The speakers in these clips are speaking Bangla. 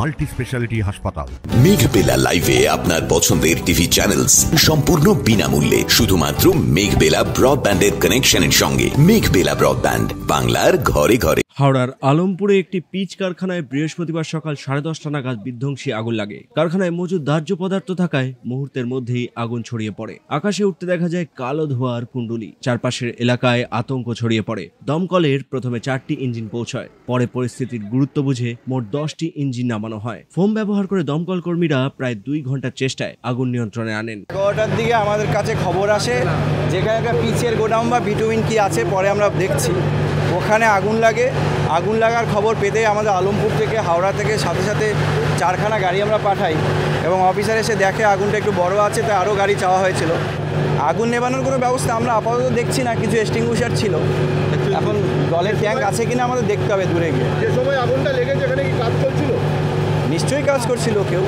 মাল্টি স্পেশালিটি হাসপাতাল। মেঘবেলা লাইভে আপনার পছন্দের টিভি চ্যানেলস সম্পূর্ণ বিনামূল্যে, শুধুমাত্র মেঘবেলা ব্রডব্যান্ডের কানেকশনের সঙ্গে। মেঘবেলা ব্রডব্যান্ড, বাংলার ঘরে ঘরে। হাওড়ার আলমপুরে একটি পিচ কারখানায় বৃহস্পতিবার সকাল 10:30 নাগাদ বিধ্বংসী আগুন লাগে। কারখানায় মজুদ দাহ্য পদার্থ থাকায় মুহূর্তের মধ্যেই আগুন ছড়িয়ে পড়ে। আকাশে উঠতে দেখা যায় কালো ধোঁয়ার কুণ্ডলী। চারপাশের এলাকায় আতঙ্ক ছড়িয়ে পড়ে। দমকলের প্রথমে 4টি ইঞ্জিন পৌঁছায়। পরে পরিস্থিতির গুরুত্ব বুঝে মোট 10টি ইঞ্জিন নামানো হয়। ফোম ব্যবহার করে দমকল কর্মীরা প্রায় 2 ঘন্টার চেষ্টায় আগুন নিয়ন্ত্রণে আনেন। 11টার দিকে আমাদের কাছে খবর আসে যেখানে একটা পিচের গোডাউন বা বিটুইন কি আছে, পরে আমরা দেখছি ওখানে আগুন লাগে। আগুন লাগার খবর পেতে আমাদের আলমপুর থেকে, হাওড়া থেকে সাথে সাথে 4খানা গাড়ি আমরা পাঠাই এবং অফিসার এসে দেখে আগুনটা একটু বড় আছে, তাই আরও গাড়ি চাওয়া হয়েছিল। আগুন নেভানোর কোনো ব্যবস্থা আমরা আপাতত দেখছি না, কিছু এক্সটিংগুইশার ছিল। এখন জলের ট্যাঙ্ক আছে কিনা আমাদের দেখতে হবে দূরে গিয়ে। যে সময় আগুনটা লেগেছে এখানে কি কাজ চলছিল? নিশ্চয়ই কাজ করছিল কেউ।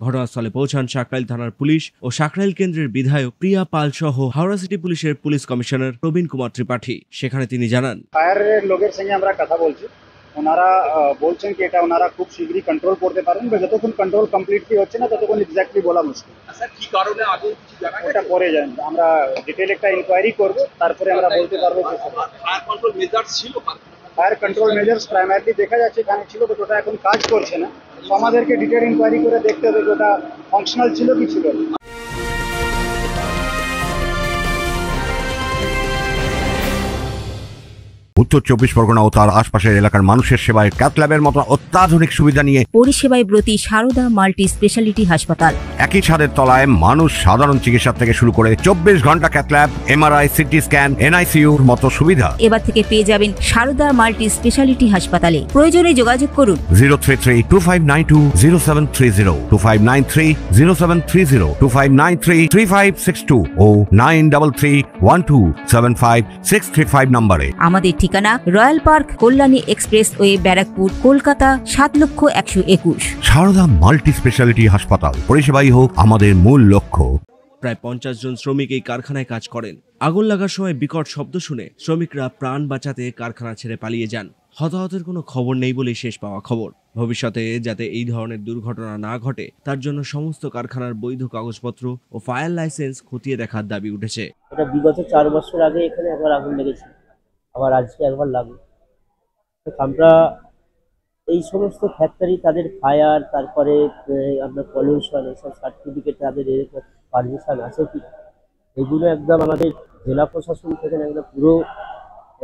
ঘটনাস্থলে পৌঁছান সাকরাইল থানার পুলিশ ও সাকরাইল কেন্দ্রের বিধায়ক প্রিয়া পাল সহ হাওড়া সিটি পুলিশের পুলিশ কমিশনার প্রবীণ কুমার ত্রিপাঠী। সেখানে তিনি জানান, ফায়ারের লোকের সঙ্গে আমরা কথা বলছি, ওনারা বলছেন কি এটা ওনারা খুব শীঘ্রই কন্ট্রোল করতে পারেন, যতক্ষণ কন্ট্রোল কমপ্লিটলি হচ্ছে না ততক্ষণ এক্স্যাক্টলি বলা মুশকিল। স্যার কি কারণে আগুন কিছু জানা গেছে? ওটা পরে যান, আমরা ডিটেইল একটা ইনকোয়ারি করব, তারপরে আমরা বলতে পারবো যে ফায়ার কন্ট্রোল মেজার্স ছিল। ফায়ার কন্ট্রোল মেজার্স প্রাইমারিলি দেখা যাচ্ছে এখানে ছিল, তো ওটা এখন কাজ করছে না। তো আমাদেরকে ডিটেইল ইনকোয়ারি করে দেখতে হবে যে ওটা ফাংশনাল ছিল কি ছিল না। উত্তর 24 পরগনা ও তার আশপাশের এলাকার মানুষের সেবায় ক্যাথ ল্যাবের মতো অত্যাধুনিক সুবিধা নিয়ে পরিষেবায় ব্রতী সারদা মাল্টি স্পেশালিটি হাসপাতাল। একই ছাদের তলায় মানুষ সাধারণ চিকিৎসা থেকে শুরু করে 24 ঘন্টা cath lab, MRI, CT scan, এনআইসিইউর মতো সুবিধা এবার থেকে পেয়ে যাবেন সারদা মাল্টি স্পেশালিটি হাসপাতালে। প্রয়োজনে যোগাযোগ করুন 033-2592-0730, 2593-0730, 2593-3562 ও 9331275635 নম্বরে। আমাদের ঠিকানা royal park, Kalyani expressway, Barrackpore, Kolkata 7,01,21। Sarada multi speciality হাসপাতাল, পরিষেবাই হোক আমাদের মূল লক্ষ্য। প্রায় 50 জন শ্রমিক এই কারখানায় কাজ করেন। আগুন লাগার সময় বিকট শব্দ শুনে শ্রমিকরা প্রাণ বাঁচাতে কারখানা ছেড়ে পালিয়ে যান। হতাহতের কোনো খবর নেই বলে শেষ পাওয়া খবর। ভবিষ্যতে যাতে এই ধরনের দুর্ঘটনা না ঘটে তার জন্য সমস্ত কারখানার বৈধ কাগজপত্র ও ফায়ার লাইসেন্স খতিয়ে দেখার দাবি উঠেছে। এটা বিগত 4 বছর আগে এখানে একবার আগুন লেগেছে, আবার আজকে একবার লাগলো। আমরা এই সমস্ত ফ্যাক্টরি তাদের ফায়ার, তারপরে আপনার পলিউশন, এইসব সার্টিফিকেট, তাদের পারমিশন আছে কি, এগুলো একদম আমাদের জেলা প্রশাসন থেকে একদম পুরো,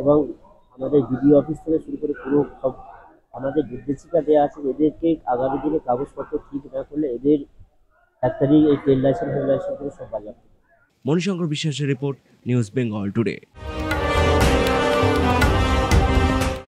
এবং আমাদের বিডিও অফিস থেকে শুরু করে পুরো সব আমাদের নির্দেশিকা দেওয়া আছে। এদেরকে আগামী দিনে কাগজপত্র ঠিক না করলে এদের ফ্যাক্টরি এই ট্রেড লাইসেন্স সব বাজার। মণিশঙ্কর বিশ্বাসের রিপোর্ট, নিউজ বেঙ্গল টুডে।